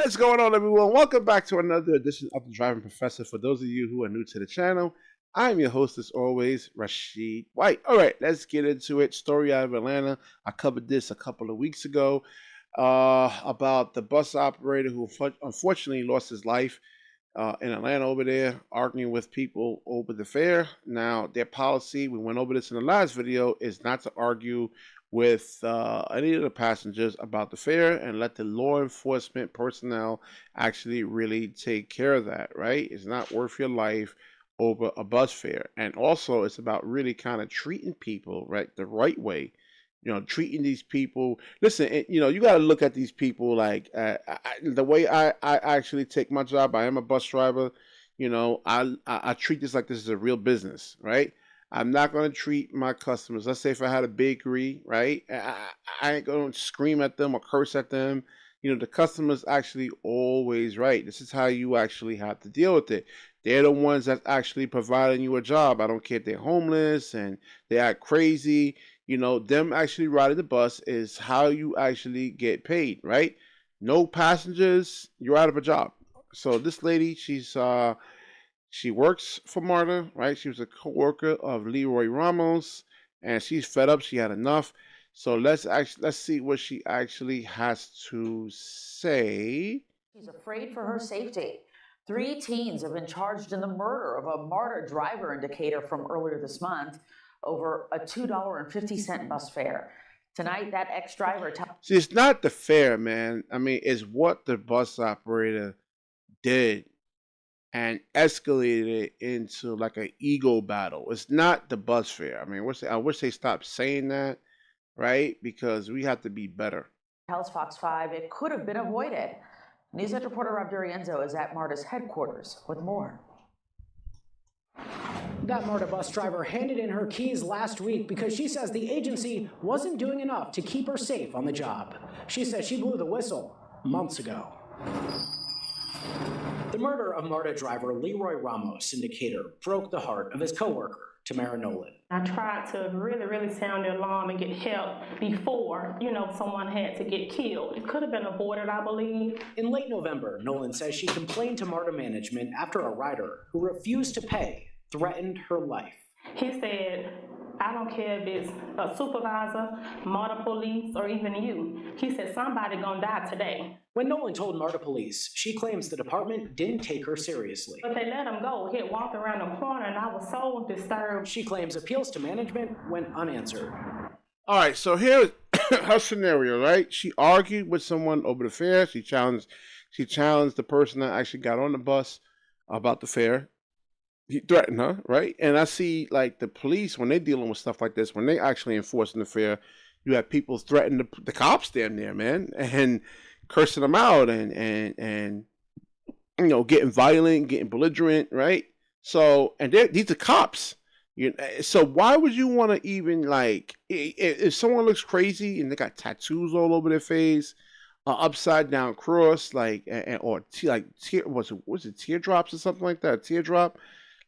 What's going on, everyone? Welcome back to another edition of the Driving Professor. For those of you who are new to the channel, I'm your host, as always, Rashid White. All right, let's get into it. Story out of Atlanta. I covered this a couple of weeks ago about the bus operator who unfortunately lost his life in Atlanta over there, arguing with people over the fare. Now, their policy, we went over this in the last video, is not to argue with any of the passengers about the fare and let the law enforcement personnel actually really take care of that, right? It's not worth your life over a bus fare. And also, it's about really kind of treating people, right, the right way. You know, treating these people. Listen, you know, you got to look at these people like the way I actually take my job. I am a bus driver. You know, I treat this like this is a real business, right? I'm not going to treat my customers. Let's say if I had a bakery, right? I ain't going to scream at them or curse at them. You know, the customer's actually always right. This is how you actually have to deal with it. They're the ones that's actually providing you a job. I don't care if they're homeless and they act crazy. You know, them actually riding the bus is how you actually get paid, right? No passengers, you're out of a job. So this lady, she works for MARTA, right? She was a co-worker of Leroy Ramos, and she's fed up. She had enough. So let's see what she actually has to say. She's afraid for her safety. 3 teens have been charged in the murder of a MARTA driver indicator from earlier this month over a $2.50 bus fare. Tonight, that ex-driver... See, it's not the fare, man. I mean, it's what the bus operator did and escalated it into like an ego battle. It's not the bus fare. I mean, I wish they stopped saying that, right? Because we have to be better. Tells Fox 5 it could have been avoided. News Edge reporter Rob Durienzo is at MARTA's headquarters with more. That MARTA bus driver handed in her keys last week because she says the agency wasn't doing enough to keep her safe on the job. She says she blew the whistle months ago. The murder of MARTA driver Leroy Ramos, indicator, broke the heart of his co-worker, Tamara Nolan. I tried to really sound the alarm and get help before, someone had to get killed. It could have been avoided, I believe. In late November, Nolan says she complained to MARTA management after a rider who refused to pay threatened her life. He said, I don't care if it's a supervisor, MARTA police, or even you. He said, somebody gonna die today. When Nolan told MARTA police, she claims the department didn't take her seriously. But they let him go. He walked around the corner and I was so disturbed. She claims appeals to management went unanswered. All right, so here's her scenario, right? She argued with someone over the fare. She challenged the person that actually got on the bus about the fare. He threatened her, right? And I see, like, the police, when they're dealing with stuff like this, when they actually enforcing the fare, you have people threatening the cops down there, man, and cursing them out and getting violent, getting belligerent, right? So, and these are cops. So why would you want to even, like, if someone looks crazy and they got tattoos all over their face, upside down cross, like, was it teardrops or something like that? A teardrop?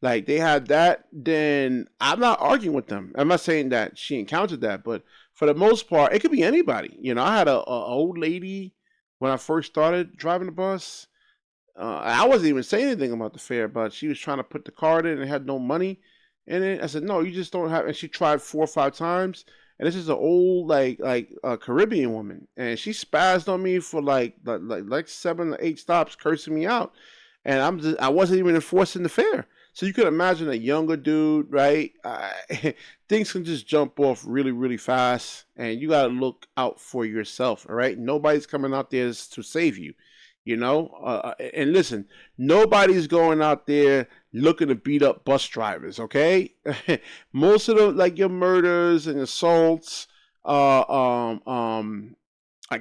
Like, they had that, then I'm not arguing with them. I'm not saying that she encountered that, but for the most part, it could be anybody. I had a old lady when I first started driving the bus. I wasn't even saying anything about the fare, but she was trying to put the card in and had no money in it. I said, no, you just don't have, and she tried 4 or 5 times. And this is an old, like Caribbean woman. And she spazzed on me for like 7 or 8 stops, cursing me out. And I wasn't even enforcing the fare. So you could imagine a younger dude, right? Things can just jump off really, really fast, and you got to look out for yourself, all right? Nobody's coming out there to save you, and listen, nobody's going out there looking to beat up bus drivers, okay? Most of the, like, your murders and assaults, like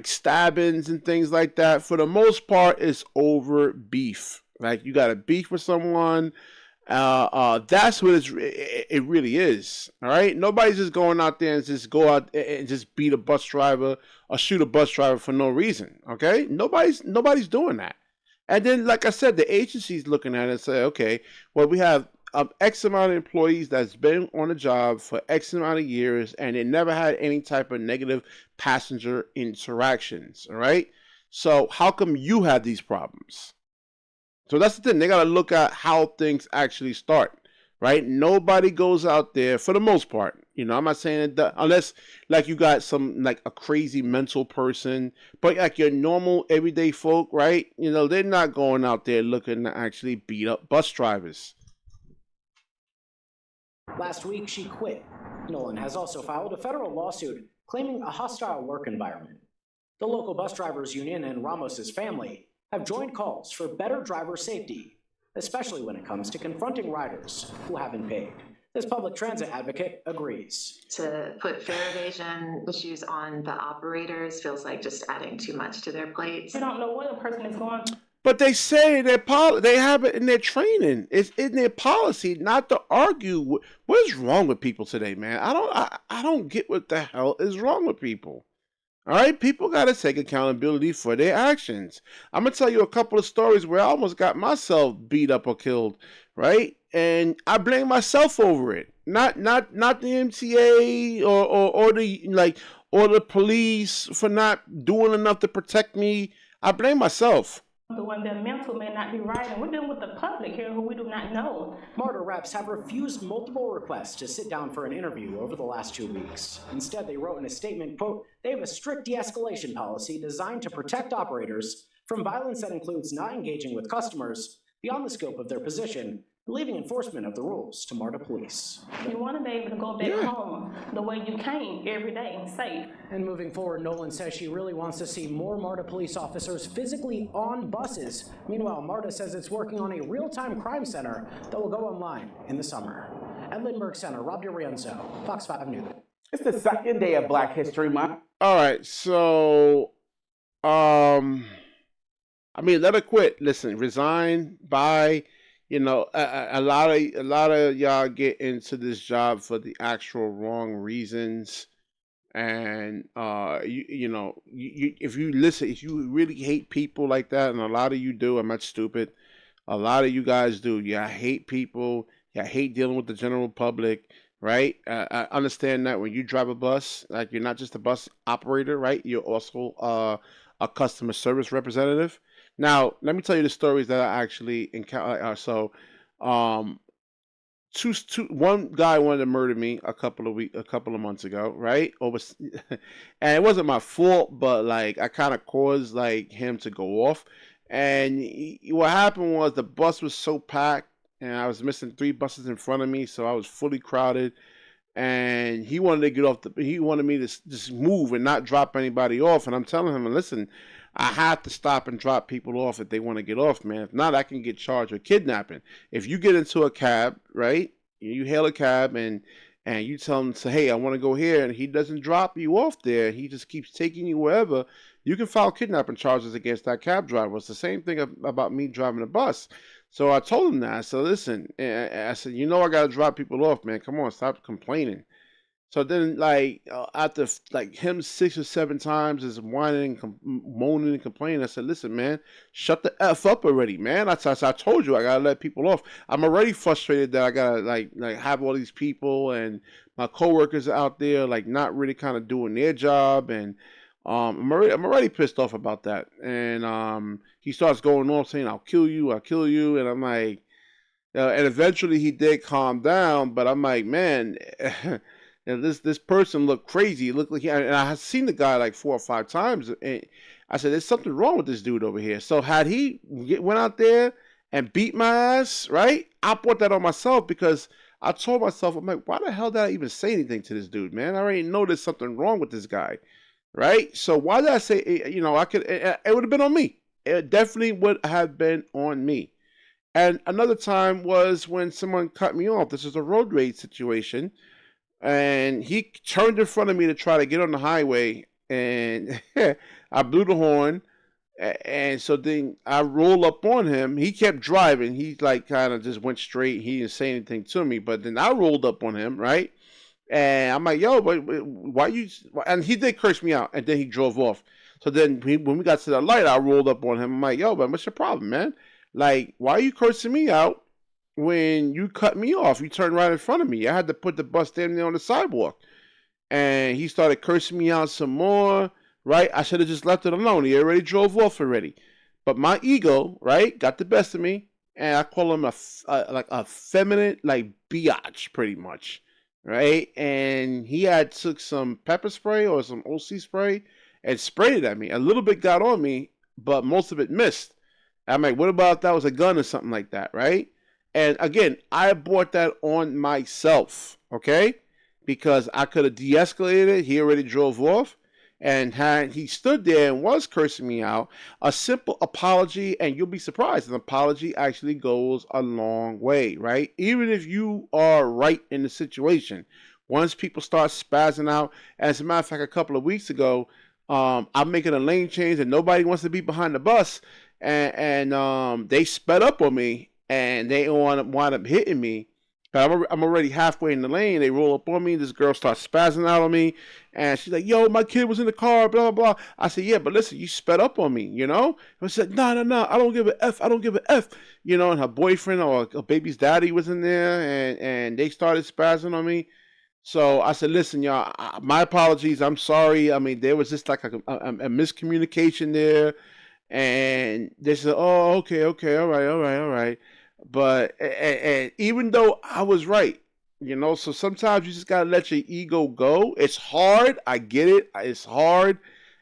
stabbings and things like that, for the most part, is over beef. Like, you got a beef with someone. That's what it really is. All right, nobody's just going out there and just go out and just beat a bus driver or shoot a bus driver for no reason. Okay, nobody's doing that. And then, like I said, the agency's looking at it and say, okay, well, we have X amount of employees that's been on the job for X amount of years, and they never had any type of negative passenger interactions. All right. So how come you have these problems? So that's the thing. They got to look at how things actually start, right? Nobody goes out there for the most part. I'm not saying that unless like you got some like a crazy mental person, but like your normal everyday folk, right? They're not going out there looking to actually beat up bus drivers. Last week, she quit. Nolan has also filed a federal lawsuit claiming a hostile work environment. The local bus drivers union and Ramos's family have joined calls for better driver safety, especially when it comes to confronting riders who haven't paid. This public transit advocate agrees. To put fare evasion issues on the operators feels like just adding too much to their plates. You don't know what a person is going. But they say they have it in their training. It's in their policy not to argue. What is wrong with people today, man? I don't get what the hell is wrong with people. All right, people got to take accountability for their actions. I'm gonna tell you a couple of stories where I almost got myself beat up or killed, right? And I blame myself over it, not the MTA or the police for not doing enough to protect me. I blame myself. The one their mental may not be right, and we're dealing with the public here who we do not know. MARTA reps have refused multiple requests to sit down for an interview over the last 2 weeks. Instead, they wrote in a statement, quote, they have a strict de-escalation policy designed to protect operators from violence that includes not engaging with customers beyond the scope of their position, leaving enforcement of the rules to MARTA police. You want to be able to go back home the way you came every day, safe. And moving forward, Nolan says she really wants to see more MARTA police officers physically on buses. Meanwhile, MARTA says it's working on a real-time crime center that will go online in the summer. At Lindbergh Center, Rob DiRienzo, Fox 5 News. It's the second day of Black History Month. All right, so, let her quit. Listen, resign, bye. A lot of y'all get into this job for the actual wrong reasons, and if you really hate people like that, and a lot of you do, I'm not stupid. A lot of you guys do. Yeah, hate people. Yeah, hate dealing with the general public. Right? I understand that when you drive a bus, like you're not just a bus operator, right? You're also a customer service representative. Now, let me tell you the stories that I actually encountered. One guy wanted to murder me a couple of months ago, right? And it wasn't my fault, but like I kind of caused like him to go off. And what happened was the bus was so packed, and I was missing 3 buses in front of me, so I was fully crowded. And he wanted to get off. He wanted me to just move and not drop anybody off. And I'm telling him, listen, I have to stop and drop people off if they want to get off, man. If not, I can get charged with kidnapping. If you get into a cab, right? You hail a cab and you tell him, say, hey, I want to go here, and he doesn't drop you off there. He just keeps taking you wherever. You can file kidnapping charges against that cab driver. It's the same thing about me driving a bus. So I told him that. I said, listen, I said, I got to drop people off, man. Come on, stop complaining. So then, after him 6 or 7 times is whining, moaning, and complaining, I said, listen, man, shut the F up already, man. I told you I got to let people off. I'm already frustrated that I got to, have all these people and my coworkers out there, not really kind of doing their job. And I'm already pissed off about that. And he starts going off saying, I'll kill you. And I'm like, and eventually he did calm down, but I'm like, man, this person looked crazy. It looked like and I had seen the guy 4 or 5 times. And I said, there's something wrong with this dude over here. So had he went out there and beat my ass, right? I brought that on myself because I told myself, I'm like, why the hell did I even say anything to this dude, man? I already know there's something wrong with this guy. Right? So why did I say, it would have been on me. It definitely would have been on me. And another time was when someone cut me off. This is a road rage situation. And he turned in front of me to try to get on the highway. And I blew the horn. And so then I rolled up on him. He kept driving. He kind of just went straight. He didn't say anything to me. But then I rolled up on him, right? And I'm like, yo, but why you? And he did curse me out, and then he drove off. So then when we got to the light, I rolled up on him. I'm like, yo, but what's your problem, man? Why are you cursing me out when you cut me off? You turned right in front of me. I had to put the bus standing there on the sidewalk. And he started cursing me out some more. right? I should have just left it alone. He already drove off already. But my ego, right, got the best of me, and I call him like a feminine, like biatch, pretty much, right? And he had took some pepper spray or some OC spray and sprayed it at me. A little bit got on me, but most of it missed. I'm like, what about if that was a gun or something like that, right? And again, I brought that on myself, okay? Because I could have de-escalated it. He already drove off. And had he stood there and was cursing me out, a simple apology, and you'll be surprised, an apology actually goes a long way, right? Even if you are right in the situation. Once people start spazzing out, as a matter of fact, a couple of weeks ago, I'm making a lane change and nobody wants to be behind the bus, and they sped up on me and they wind up hitting me. But I'm already halfway in the lane. They roll up on me. This girl starts spazzing out on me. And she's like, yo, my kid was in the car, blah, blah, blah. I said, yeah, but listen, you sped up on me, you know? And she said, no, I don't give an F. I don't give an F. You know, and her boyfriend or a baby's daddy was in there, and they started spazzing on me. So I said, listen, y'all, my apologies. I'm sorry. I mean, there was just like a miscommunication there. And they said, oh, okay, all right. But and even though I was right, you know, so sometimes you just gotta let your ego go. It's hard. I get it. It's hard,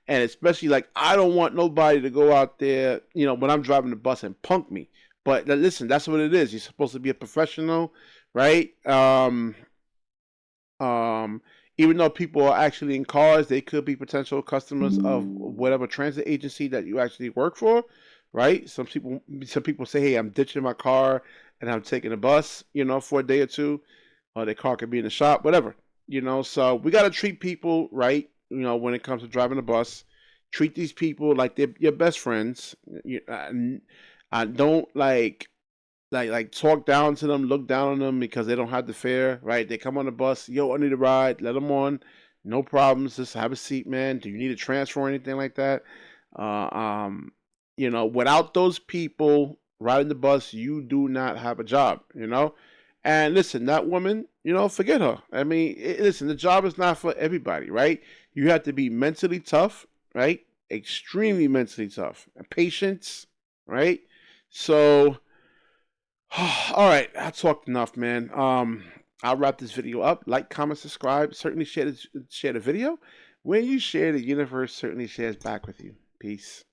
and especially like I don't want nobody to go out there, you know, when I'm driving the bus and punk me. But listen, that's what it is. You're supposed to be a professional, right? Um, Even though people are actually in cars, they could be potential customers of whatever transit agency that you actually work for, right? Some people say, "Hey, I'm ditching my car and I'm taking a bus, you know, for a day or two, or their car could be in the shop, whatever, you know." So we got to treat people right, you know, when it comes to driving a bus. Treat these people like they're your best friends. I don't like talk down to them, look down on them because they don't have the fare, right? They come on the bus, yo, I need a ride, let them on, no problems, just have a seat, man. Do you need a transfer or anything like that? Uh, um, you know, without those people riding the bus, you do not have a job, you know? And listen, that woman, you know, forget her. I mean, listen, the job is not for everybody, right? You have to be mentally tough, right? Extremely mentally tough. And patience, right? So, all right, I talked enough, man. I'll wrap this video up. Like, comment, subscribe. Certainly share the video. When you share, the universe certainly shares back with you. Peace.